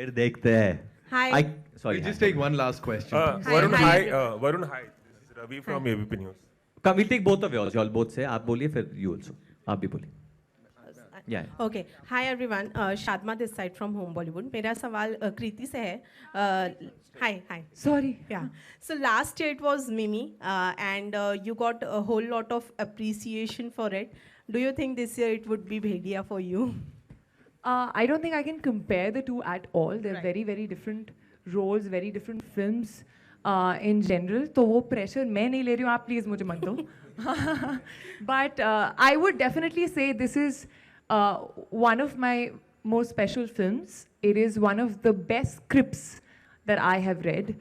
फिर देखते हैं. Hi. Sorry. Just take one last question. Varun, hi. hi. Varun, hi. This is Ravi from ABP News. Come, we'll take both of yours. Y'all both say. आप बोलिए फिर you also. आप भी बोलिए. Yeah. Okay. Hi everyone. Shadma this side from Home Bollywood. मेरा सवाल कृति से है. Hi. Sorry. Yeah. So last year it was Mimi, and you got a whole lot of appreciation for it. Do you think this year it would be Bhedia for you? I don't think I can compare the two at all. They're Right. very, very different roles, very different films in general. तो वो pressure मैं नहीं ले रही हूँ, आप please मुझे मत दो. But I would definitely say this is one of my most special films. It is one of the best scripts that I have read.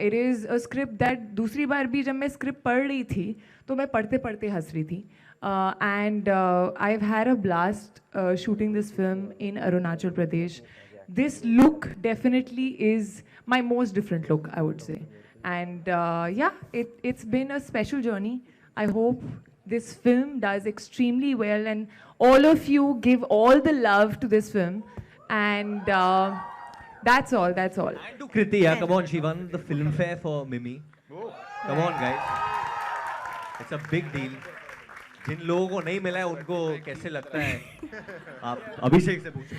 It is a script that दूसरी बार भी जब मैं script पढ़ रही थी तो मैं पढ़ते पढ़ते हंस रही थी. And I've had a blast shooting this film in Arunachal Pradesh. This look definitely is my most different look, I would say. And yeah, it's been a special journey. I hope this film does extremely well and all of you give all the love to this film. And that's all. And to Kriti, yeah, come on, she won the Filmfare for Mimi. Come on, guys. It's a big deal. जिन लोगों को नहीं मिला है उनको कैसे लगता है? आप अभिषेक से पूछो.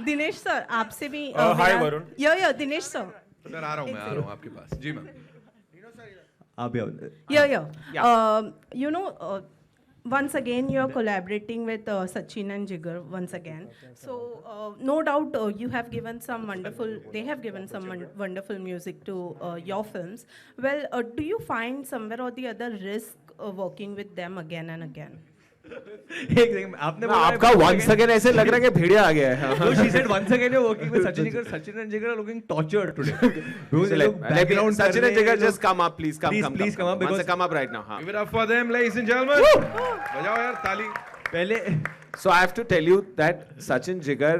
दिनेश सर आपसे भी. Hi Varun. यो दिनेश सर. सर आ रहा हूँ आपके पास. जी मैम. आप भी. Yeah. You know, once again you are collaborating with Sachin and Jigar once again. So no doubt you have given some wonderful. They have given some wonderful music to your films. Well, do you find somewhere or the other risk working with them again and again? एक second आपने बोला आपका once again ऐसे लग रहा है कि भेड़िया आ गया है. No, she said once again you're working with Sachin Jigar. Sachin and Jigar are looking tortured today. Because they look background. Sachin and Jigar, just come up, please. Come come up because come up right now. Give it up for them, ladies and gentlemen. बजाओ यार ताली. पहले. So I have to tell you that Sachin Jigar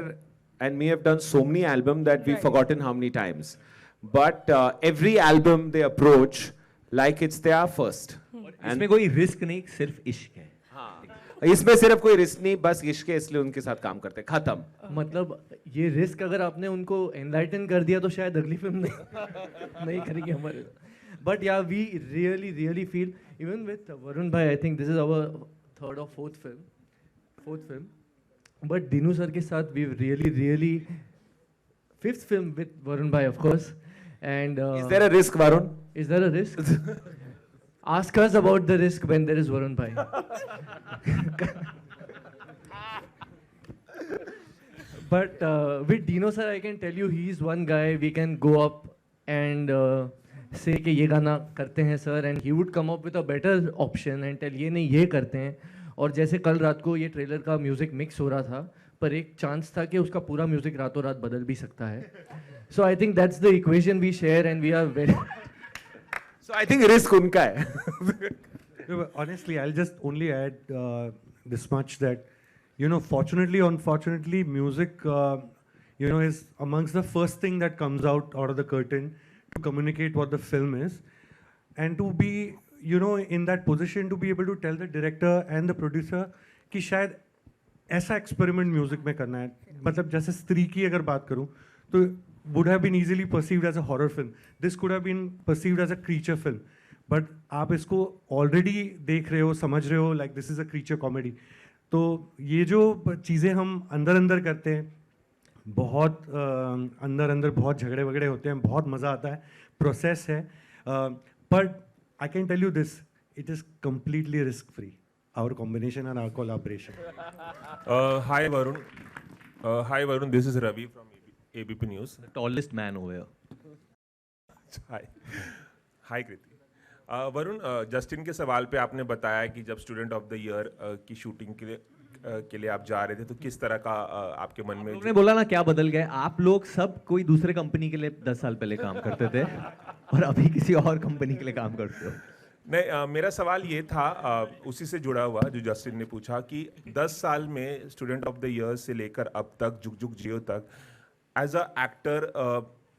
and me have done so many albums that we've forgotten how many times. But every album they approach like it's their first. इसमें कोई risk नहीं, सिर्फ इश्क है. इसमें सिर्फ कोई risk नहीं, बस इश्क है, इसलिए उनके साथ काम करते हैं. खत्म. मतलब ये रिस्क अगर आपने उनको एनलाइटन कर दिया तो शायद अगली फिल्म नहीं करेगी हमारे. But yeah we really feel even with Varun भाई, I think this is our third और fourth film. But Dinu sir के साथ we really fifth film with Varun भाई of course. And Is there a risk, Varun? Is there a risk? Ask us about the risk when there is Varun Bhai. But with Dino sir, I can tell you he is one guy we can go up and say कि ये गाना करते हैं sir, and he would come up with a better option and tell ये नहीं ये करते हैं. और जैसे कल रात को ये ट्रेलर का म्यूजिक मिक्स हो रहा था, पर एक चांस था कि उसका पूरा म्यूजिक रातों रात बदल भी सकता है. So I think that's the equation we share and we are very. So I think risk उनका है. Honestly, I'll just only add this much that, you know, fortunately or unfortunately, music, you know, is amongst the first thing that comes out of the curtain to communicate what the film is, and to be, you know, in that position to be able to tell the director and the producer कि शायद ऐसा experiment music में करना है. मतलब जैसे स्त्री की अगर बात करूँ तो would have been easily perceived as a horror film. This could have been perceived as a creature film. But आप इसको already देख रहे हो, समझ रहे हो, like this is a creature comedy. तो ये जो चीज़ें हम अंदर करते हैं, बहुत अंदर बहुत झगड़े वगड़े होते हैं, बहुत मज़ा आता है, process है. But I can tell you this, it is completely risk-free. Our combination and our collaboration. Hi Varun, this is Ravi from ABP News. The tallest man over here. Hi Kriti. Varun, Justin के सवाल पे आपने बताया कि जब student of the year की shooting के लिए आप जा रहे थे तो किस तरह का आपके मन में. उन्होंने बोला ना क्या बदल गए आप लोग, सब कोई दूसरे कंपनी के लिए 10 साल पहले काम करते थे और अभी किसी और कंपनी के लिए काम करते हो. नहीं, मेरा सवाल ये था उसी से जुड़ा हुआ जो जस्टिन ने पूछा कि 10 साल में स्टूडेंट ऑफ द ईयर से लेकर अब तक जुग जुग जियो तक एज अ एक्टर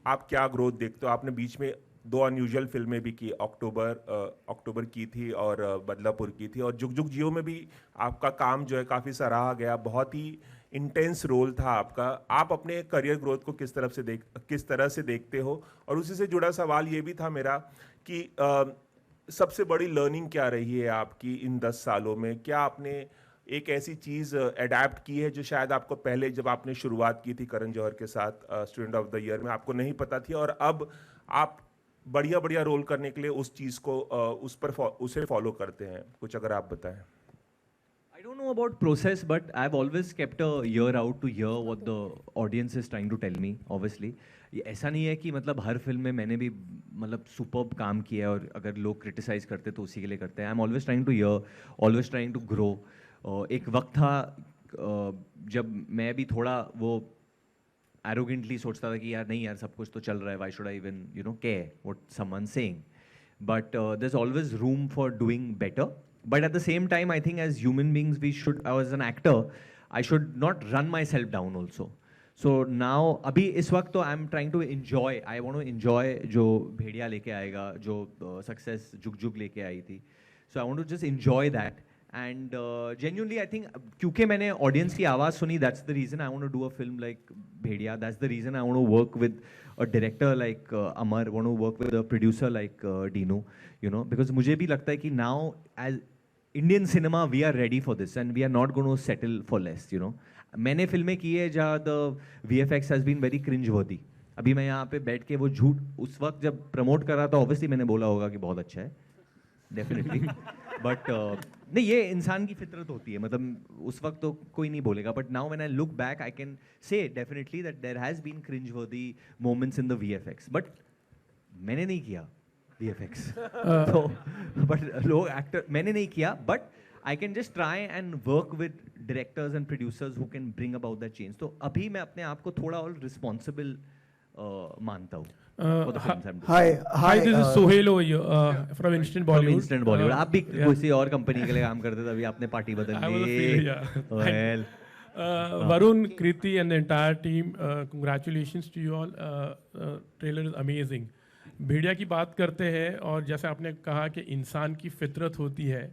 आप क्या ग्रोथ देखते हो. आपने बीच में 2 अनयूजुअल फिल्में भी की, अक्टूबर की थी और बदलापुर की थी, और जुग जुग जियो में भी आपका काम जो है काफ़ी सराहा गया. बहुत ही इंटेंस रोल था आपका, आप अपने करियर ग्रोथ को किस तरह से देखते हो? और उसी से जुड़ा सवाल ये भी था मेरा कि सबसे बड़ी लर्निंग क्या रही है आपकी इन 10 सालों में? क्या आपने एक ऐसी चीज़ अडेप्ट की है जो शायद आपको पहले जब आपने शुरुआत की थी करण जौहर के साथ स्टूडेंट ऑफ द ईयर में आपको नहीं पता थी, और अब आप बढ़िया बढ़िया रोल करने के लिए उस चीज़ को उसे फॉलो करते हैं? कुछ अगर आप बताएं। I don't know about process, but I've always kept a ear out to hear what the audience is trying to tell me. Obviously, ये ऐसा नहीं है कि मतलब हर फिल्म में मैंने भी मतलब सुपर्ब काम किया है और अगर लोग क्रिटिसाइज करते तो उसी के लिए करते हैं. I am always trying to hear, always trying to grow. एक वक्त था जब मैं भी थोड़ा वो एरोगेंटली सोचता था कि यार नहीं यार सब कुछ तो चल रहा है, why should I even care what someone saying. But there's always room for doing better. But at the same time, I think as human beings, as an actor, I should not run myself down also. So now, अभी इस वक्त तो I'm trying to enjoy. I want to enjoy जो भेड़िया लेके आएगा, जो success जुग जुग लेके आई थी. So I want to just enjoy that. And genuinely, I think क्योंकि मैंने audience की आवाज़ सुनी, that's the reason I want to do a film like Bhediya. That's the reason I want to work with a director like Amar, want to work with a producer like Dino, because मुझे भी लगता है कि now as Indian cinema we are ready for this and we are not going to settle for less, मैंने फिल्में की है जहाँ the VFX has been very cringe worthy. अभी मैं यहाँ पे बैठ के वो झूठ उस वक्त जब प्रमोट कर रहा था obviously मैंने बोला होगा कि बहुत अच्छा है, डेफिनेटली. बट नहीं, ये इंसान की फितरत होती है, मतलब उस वक्त तो कोई नहीं बोलेगा. But now when I look back I can say definitely that there has been cringe worthy moments in the VFX. But मैंने नहीं किया VFX. तो बट लोग एक्टर मैंने नहीं किया, but I can just try and work with directors and producers who can bring about that change. तो अभी मैं अपने आप को थोड़ा और रिस्पॉन्सिबल मानता हूँ. Hi, this is Sohail over here from Instant Bollywood. Instant Bollywood. आप भी किसी और कंपनी के लिए काम करते थे, अभी आपने पार्टी बदल ली. Well, Varun, Kriti and the entire team, congratulations to you all. Trailer is amazing. भेड़िया की बात करते हैं और जैसे आपने कहा कि इंसान की फितरत होती है,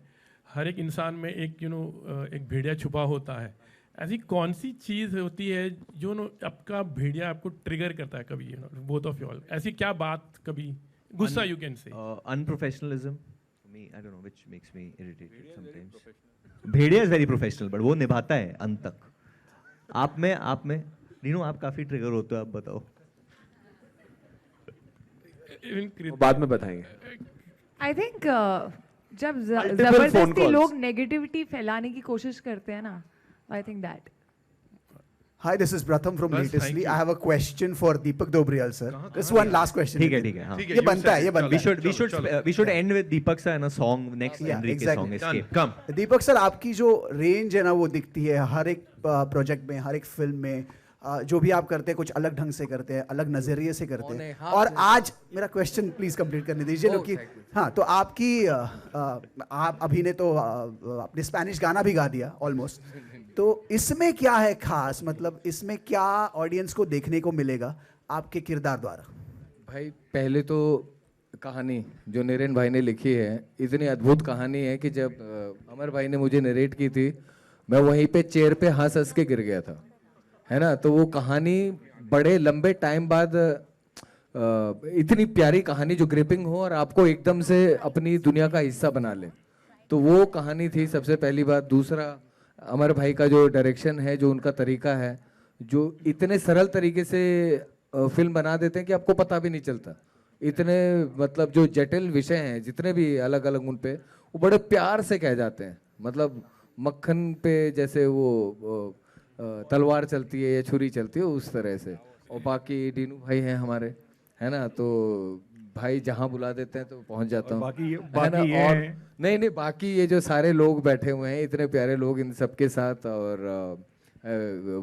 हर एक इंसान में एक एक भेड़िया छुपा होता है. ऐसी कौन सी चीज़ होती है जो आपका भेड़िया आपको ट्रिगर करता है कभी, बोथ ऑफ यू ऑल? ऐसी क्या बात, कभी गुस्सा you can say? Unprofessionalism me, I don't know which makes me irritated sometimes. Bhediya is very professional but वो निभाता है अंत तक. आप में नीनू आप काफी ट्रिगर होते हो, आप बताओ. बाद में बताएंगे. आई थिंक जब जबरदस्ती लोग नेगेटिविटी फैलाने की कोशिश करते हैं ना, I think that. Hi, this is Pratham from Bas, Latestly. I have a question for Deepak Dobriyal sir. Just one last question. ठीक है हाँ. ये बनता है. We should end with Deepak sir and a song next. Enrique song Escape. Come. Deepak sir, आपकी जो range है ना वो दिखती है हर एक प्रोजेक्ट में, हर एक फिल्म में. जो भी आप करते हैं कुछ अलग ढंग से करते हैं, अलग नजरिए से करते हैं. और आज मेरा क्वेश्चन प्लीज कंप्लीट करने दीजिए. कि हाँ, तो आपकी आप अभी ने तो अपने स्पेनिश गाना भी गा दिया ऑलमोस्ट. तो इसमें क्या है खास, मतलब इसमें क्या ऑडियंस को देखने को मिलेगा आपके किरदार द्वारा? भाई पहले तो कहानी जो नरेन भाई ने लिखी है, इतनी अद्भुत कहानी है कि जब अमर भाई ने मुझे नरेट की थी, मैं वहीं पे चेयर पे हंस हंस के गिर गया था, है ना. तो वो कहानी बड़े लंबे टाइम बाद इतनी प्यारी कहानी जो ग्रिपिंग हो और आपको एकदम से अपनी दुनिया का हिस्सा बना ले, तो वो कहानी थी सबसे पहली बात. दूसरा, अमर भाई का जो डायरेक्शन है, जो उनका तरीका है, जो इतने सरल तरीके से फिल्म बना देते हैं कि आपको पता भी नहीं चलता. इतने मतलब जो जटिल विषय हैं जितने भी अलग अलग उन पे, वो बड़े प्यार से कह जाते हैं. मतलब मक्खन पे जैसे वो तलवार चलती है या छुरी चलती है, उस तरह से. और बाकी डीनू भाई हैं हमारे, है ना. तो भाई जहाँ बुला देते हैं तो पहुँच जाता हूँ. बाकी ये और नहीं बाकी ये जो सारे लोग बैठे हुए हैं, इतने प्यारे लोग, इन सबके साथ. और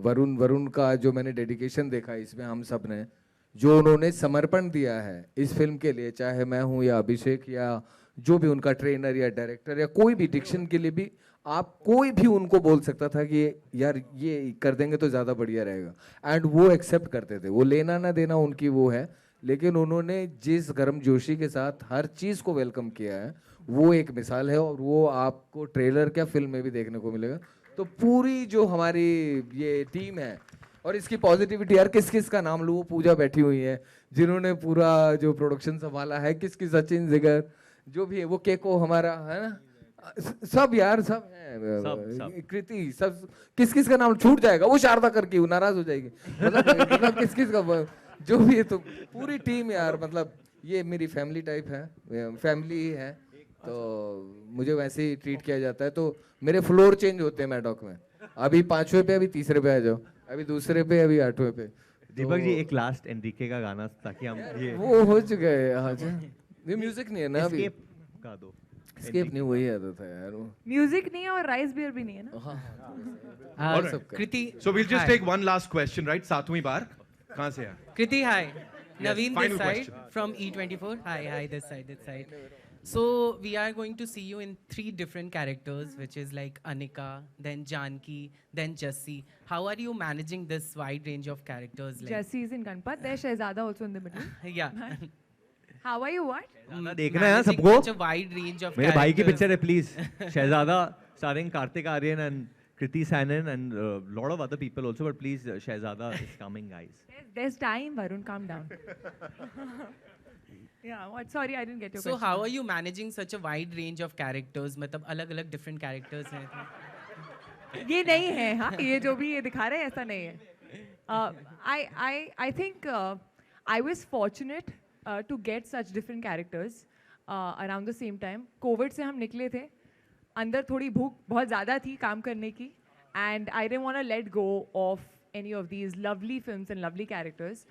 वरुण का जो मैंने डेडिकेशन देखा इसमें, हम सब ने जो उन्होंने समर्पण दिया है इस फिल्म के लिए, चाहे मैं हूँ या अभिषेक या जो भी उनका ट्रेनर या डायरेक्टर या कोई भी, डिक्शन के लिए भी आप कोई भी उनको बोल सकता था कि यार ये कर देंगे तो ज़्यादा बढ़िया रहेगा, एंड वो एक्सेप्ट करते थे. वो लेना ना देना उनकी वो है, लेकिन उन्होंने जिस गर्म जोशी के साथ हर चीज़ को वेलकम किया है, वो एक मिसाल है. और वो आपको ट्रेलर क्या फिल्म में भी देखने को मिलेगा. तो पूरी जो हमारी ये टीम है और इसकी पॉजिटिविटी, यार किस किस का नाम लूँ, पूजा बैठी हुई है जिन्होंने पूरा जो प्रोडक्शन संभाला है, किस सचिन जिगर जो भी है, वो केको हमारा है ना, सब यार सब है, कृति, सब किस का नाम छूट जाएगा, वो शारदा करके नाराज हो जाएगी, मतलब किस का जो भी है, तो पूरी टीम यार, मतलब ये मेरी फैमिली टाइप है, फैमिली है, तो मुझे वैसे ही ट्रीट किया जाता है। तो मेरे फ्लोर चेंज होते हैं मैडॉक में, अभी 5वें पे, अभी 3रे पे आ जाओ, अभी 2रे पे, अभी 8वें पे। दीपक जी एक लास्ट एनरिके का गाना ताकि हम ये वो हो चुका है, हाँ जी, ये म्यूजिक नहीं है ना अभी, गा दो, स्केप नहीं, वही आता था यार वो, म्यूजिक नहीं है और राइस बियर भी नहीं है ना। हाँ All right. सब Kriti, so we'll just take one last question, right? 7वीं बार कहाँ से है? Kriti, hi. Naveen this final side question. from E24. Hi, this side. So we are going to see you in 3 different characters, which is like Anika, then Janki, then Jassi. How are you managing this wide range of characters? Like, Jassi is in Ganpat. There's Shehzada also in the middle. yeah. How are you? What? देखना है Managing सबको, such a wide range of मेरे भाई की characters. Picture है please, Shehzada starring Kartik Aaryan and Kriti Sanon and lot of other people also, but please Shehzada is coming, guys. There's time, Varun. Calm down. Yeah. What? Sorry, I didn't get your So question. how are you managing such a wide range of characters? मतलब अलग-अलग different characters हैं. ये नहीं है, हाँ, ये जो भी ये दिखा रहे हैं ऐसा नहीं है. I think I was fortunate to get such different characters around the same time. COVID से हम निकले थे, अंदर थोड़ी भूख बहुत ज़्यादा थी काम करने की, and I didn't want to let go of any of these lovely films and lovely characters.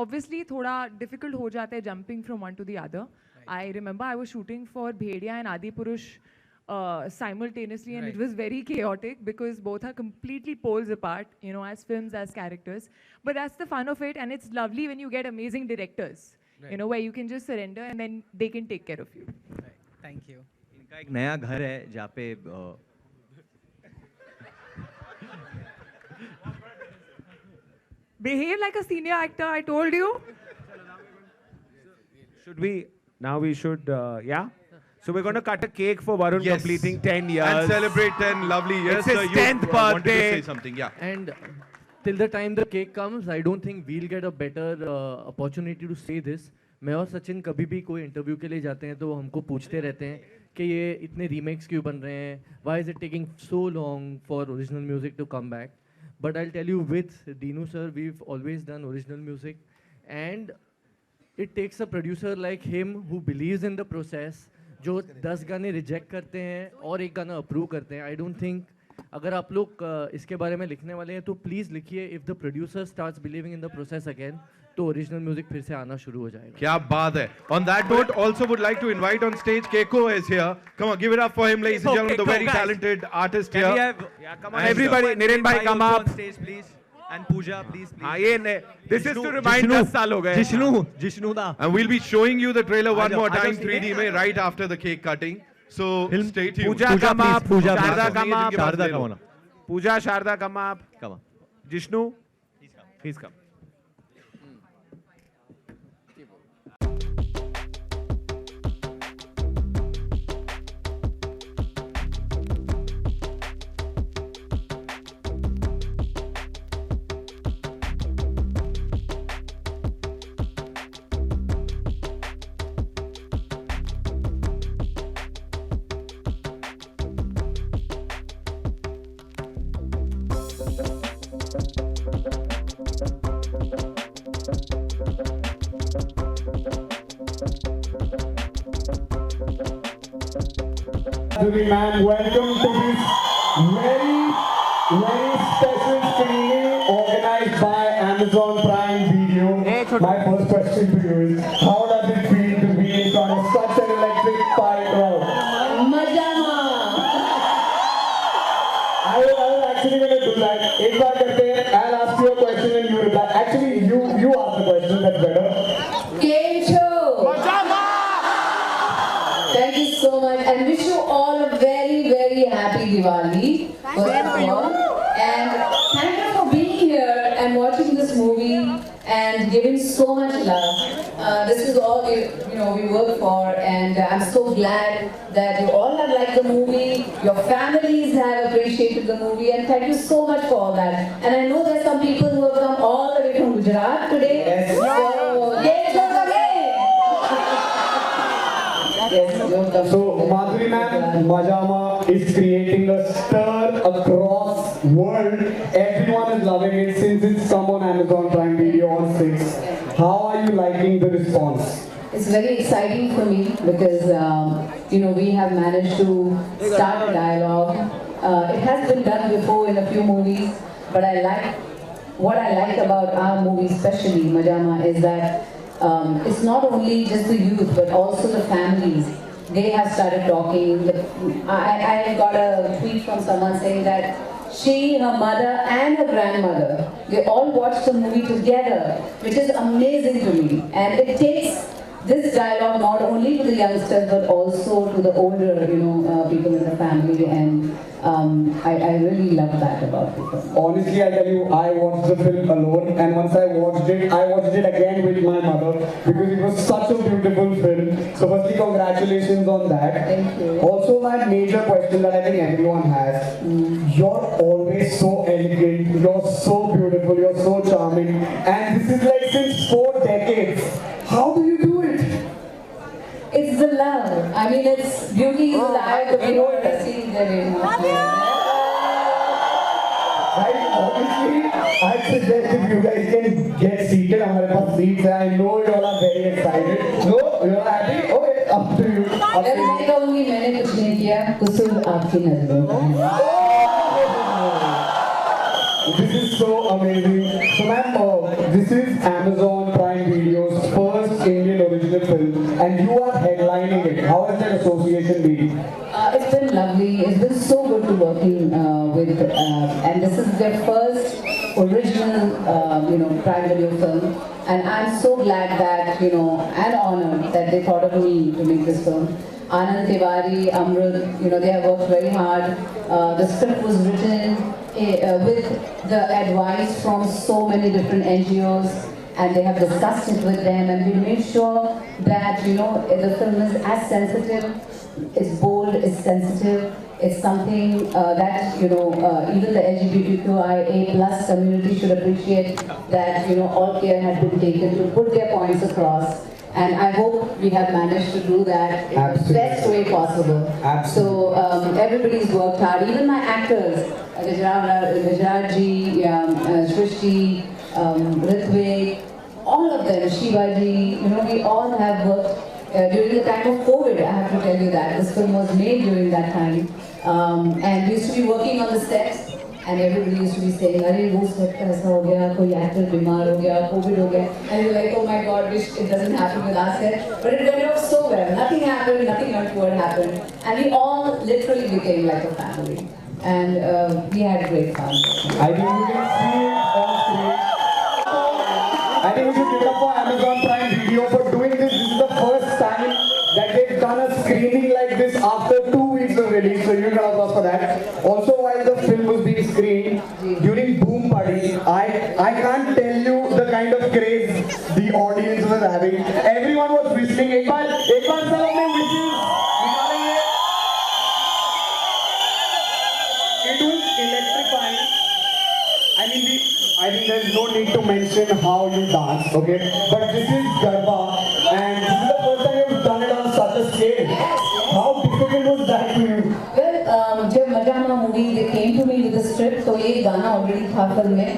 Obviously थोड़ा difficult हो जाता है jumping from one to the other. I remember I was shooting for Bhediya and Adipurush simultaneously, and it was very chaotic because both are completely poles apart, you know, as films, as characters. But that's the fun of it, and it's lovely when you get amazing directors, you know, where you can just surrender and then they can take care of you. Right. Thank you. इनका एक नया घर है जहाँ पे Behave like a senior actor, I told you. Should we, now we should, yeah? So we're going to cut a cake for Varun Yes. completing 10 years. And celebrate 10 lovely years. It's his Sir, you 10th wanted to birthday. say something, yeah. And till the time the cake comes, I don't think we'll get a better opportunity to say this. मैं और सचिन कभी भी कोई interview के लिए जाते हैं तो वो हमको पूछते रहते हैं कि ये इतने रीमेक्स क्यों बन रहे हैं, why is it taking so long for original music to come back? But I'll tell you, with Dinu sir, we've always done original music, and it takes a producer like him who believes in the process, जो 10 गाने reject करते हैं और एक गाना approve करते हैं. I don't think अगर आप लोग इसके बारे में लिखने वाले हैं तो प्लीज़ लिखिए, if the producer starts believing in the process again तो ओरिजिनल म्यूजिक फिर से आना शुरू हो जाएगा. क्या बात है. On that note, also would like to invite on stage Keiko is here. Come on, give it up for him, ladies and gentlemen, the very talented artist Can here. we have, Yeah, come on, everybody. Niren bhai, come also up. on stage, please. And Pooja, please. हाँ ये this is to remind 10 साल हो गए. जिष्णु दा. And we'll be showing you the trailer one Aajo, more aajo, time see 3D में right after the cake cutting. So stay tuned. Pooja, come up. Pooja, Sharda, please. come up. Sharda, Sharda, come on. Pooja, Sharda, come up. Come on. Jishnu, he's come. Man, welcome to this very, very special screening organized by Amazon Prime Video. My first question to you is, how does it feel to be in front of such an electric pie crowd? I was actually going to do that. एक बार करते हैं, I'll ask you a question and you reply. Actually, you ask the question, that's better. Game show! Thank you so much and wish you all a very, very happy Diwali. First of all. And thank you for being here and watching this movie and giving so much love. This is all we work for, and I'm so glad that you all have liked the movie, your families have appreciated the movie, and thank you so much for all that. And I know there's some people who have come all the way from Gujarat today. Yes. So, yes, again. So, Madhuri ma'am, Majama is creating a stir across world. Everyone is loving it since it's come on Amazon Prime Video on 6. How are you liking the response? It's very exciting for me because we have managed to start a dialogue. It has been done before in a few movies, but what I like about our movie, especially Majama, is that it's not only just the youth but also the families. They have started talking. I got a tweet from someone saying that she, her mother and her grandmother, they all watched the movie together, which is amazing to me. And it takes this dialogue not only to the youngsters but also to the older, people in the family, and I really love that about it. Honestly, I tell you, I watched the film alone, and once I watched it again with my mother because it was such a beautiful film. So firstly, congratulations on that. Thank you. Also, my major question that I think everyone has, you're always so elegant, you're so beautiful, you're so charming, and this is like since 4 decades. How do you do it? It's the love. I mean, it's beauty is the eye of the beholder. See, Right, obviously, I suggest if you guys can get seated. हमारे पास seats हैं. I know you all are very excited. No, you're happy? Okay, up to you. मैं कहूँगी मैंने कुछ नहीं किया, कुसुर आपकी नजरों का. This is so amazing. So ma'am, this is Amazon Prime Video's first Indian original film, and you are headlining it. How has that association been? It's been lovely. It's been so good to working with, and this is their first original, Prime Video film. And I'm so glad that, and honored that they thought of me to make this film. Anand Tiwari, Amrut, they have worked very hard. The script was written with the advice from so many different NGOs, and they have discussed it with them, and we made sure that, the film is as sensitive, it's bold, it's sensitive, it's something that, even the LGBTQIA+ community should appreciate, that, all care has been taken to put their points across. And I hope we have managed to do that in the best way possible. Absolutely. So everybody's worked hard. Even my actors, Vijayji, Shrishti, Ritvik, all of them, Shivaji, we all have worked during the time of COVID. I have to tell you that this film was made during that time, and we used to be working on the sets. And everybody used to be saying, "Arey, wo set ka aisa ho gaya, koi actor bimar ho gaya, COVID ho gaya," and we're like, "Oh my God, wish it doesn't happen with us set." But it went off so well. Nothing happened, nothing untoward happened, and we all literally became like a family, and we had great fun. I think you can see it on screen. I think we should give it up for Amazon Prime Video for doing this. This is the first time that they've done a screening like this after 2 weeks of release, so you can applause for that. Also, while the film was being screened, during Boom Party, I can't tell you the kind of craze the audience was having. Everyone was whistling. एक बार सब अपने whistles निकालेंगे. It was electrifying. I think there's no need to mention how you dance, okay? But this is Garba, and this is the first time you've done it on such a scale. How difficult was that to you? Well, जब मजामा movie they came to me with the script, तो ये गाना already था film में.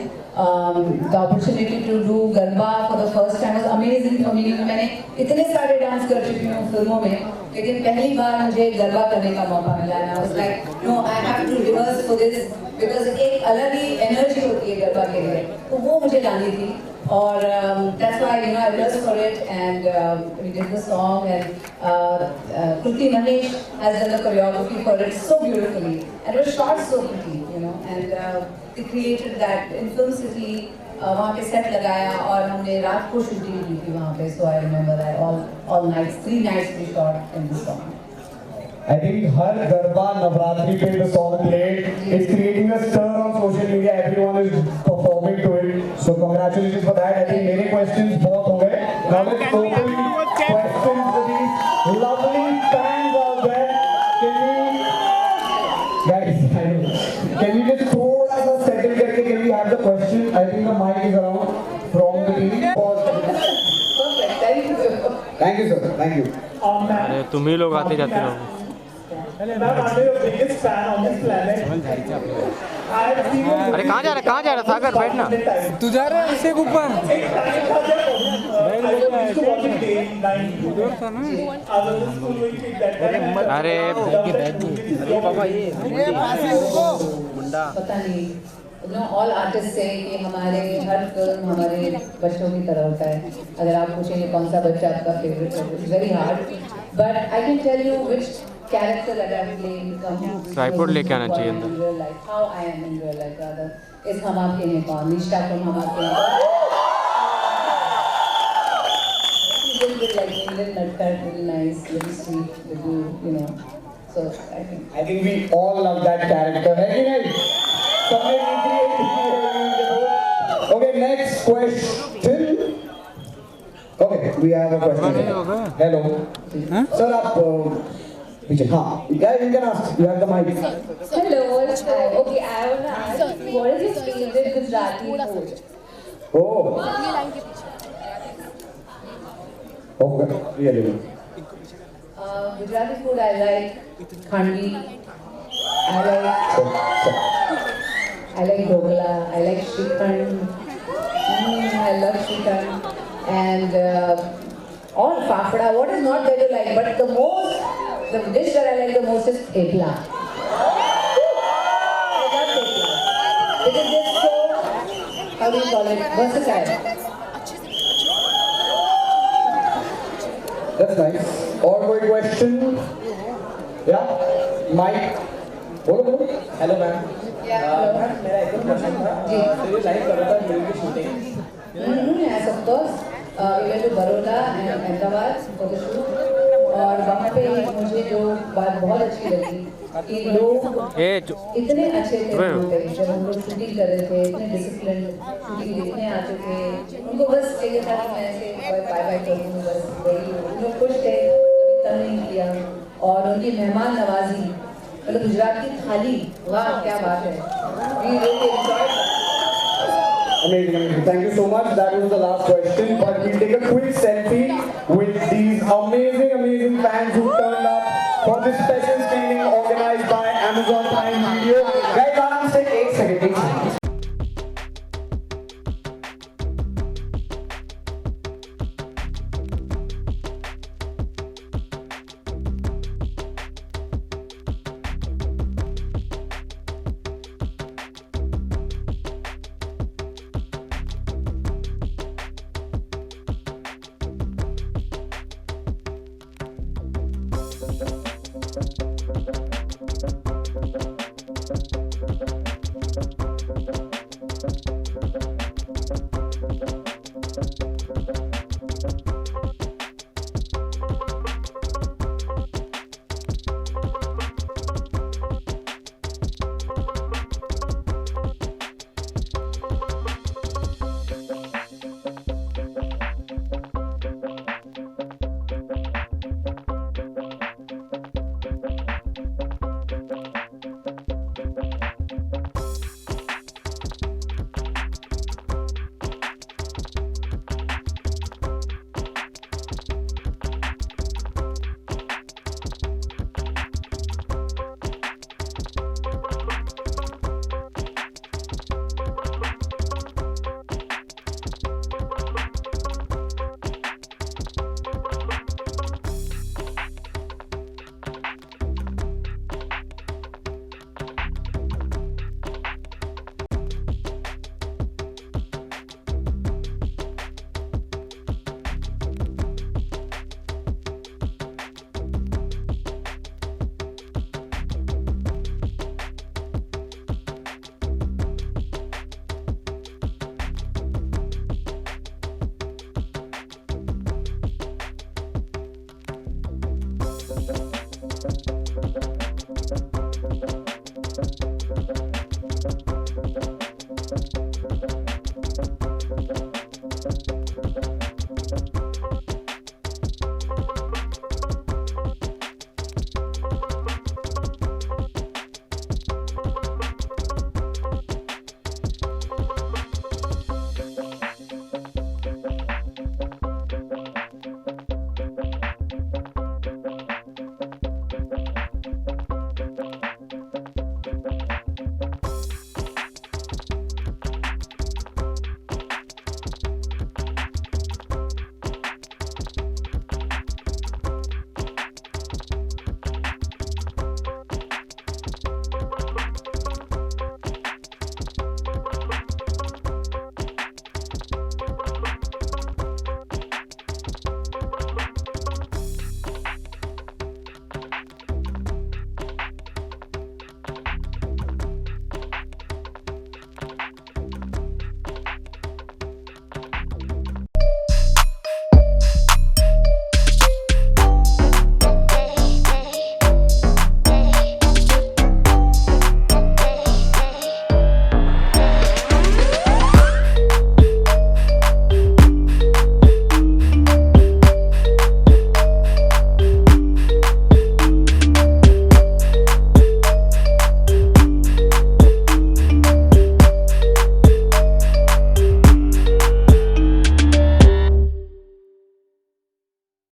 The opportunity to do Garba for the first time was amazing for me. मैंने इतने सारे dance कर चुकी हूँ फिल्मों में, लेकिन पहली बार मुझे गरबा करने का मौका मिला. And I was like, no, I have to rehearse for this because एक अलग ही energy होती है गरबा के लिए, तो वो मुझे लानी थी. और that's why I rehearsed for it, and we did the song, and Kriti Mahesh has done the choreography for it so beautifully, and it was shot so quickly, and they created that in Film City. वहाँ पे set लगाया और हमने रात को shooting की थी वहाँ पे, so I remember that all nights, 3 nights we shot in the song. I think हर गरबा नवरात्रि पे the song played. It's creating a stir on social media. Everyone is performing to it. So congratulations for that. I think मेरे questions बहुत हो गए. Now let's open questions to these lovely fans out there. Guys, can you just थोड़ा सा settle करके can we have the question? I think the mic is around from the team. Thank you sir. Thank you. अरे तुम ही लोग आते जाते रहो. I'm your biggest fan on this planet. अरे कहाँ जा रहा सागर बैठना. तू जा रहा है इससे ऊपर. अरे बाबा ये पता नहीं. ऑल आर्टिस्ट से कि हमारे हर फिल्म हमारे बच्चों की तरह होता है. अगर आप पूछेंगे कौन सा बच्चा आपका फेवरेट है, it's very hard, but I can tell you which character that I play tripod लेके आना चाहिए अंदर. in real life, how I am in real life rather, is हम आपके हैं कौन, निष्ठा from हम आपके हैं कौन. Little like me, little nutcracker, little nice, little sweet, little, you know. So I think we all love that character. है कि नहीं? सबने recreate किया. Okay, next question. Okay, we have a question. Hello. Sir, आप पीछे. हाँ. Guys, you can ask. You have the mic. hello. Okay, I want to ask, what is your favorite Gujarati food? Oh. Okay, really. Gujarati food I like khandvi. I like dokla. I like shrikhand. I love shrikhand. And all fafda. What is not there to like? But the dish that I like the most is thepla. I love thepla. Because it's so, how do you call it, versatile. That's nice. Or कोई question? Yeah. Mike. बोलो. Hello ma'am. Yeah. मेरा एक question था. ये live कर रहा था movie की shooting. Yes, of course. We went to Baroda and Ahmedabad for the shoot. और वहाँ पे मुझे जो बात बहुत अच्छी लगी कि लोग इतने अच्छे थे वहाँ पे जब हम लोग शूटिंग कर रहे थे, इतने डिसिप्लिन शूटिंग देखने आते थे. उनको बस चाहिए था कि मैं ऐसे बाय बाय करूँ, बस वही लोग खुश थे, कभी तंग नहीं किया. और उनकी मेहमान नवाजी, मतलब गुजरात की थाली, वाह क्या बात है. We really enjoyed that. Amazing. Thank you so much. That was the last question. But we'll take a quick selfie with these amazing fans who turned up for this special screening organized by Amazon Prime Video. Guys, आराम से एक second.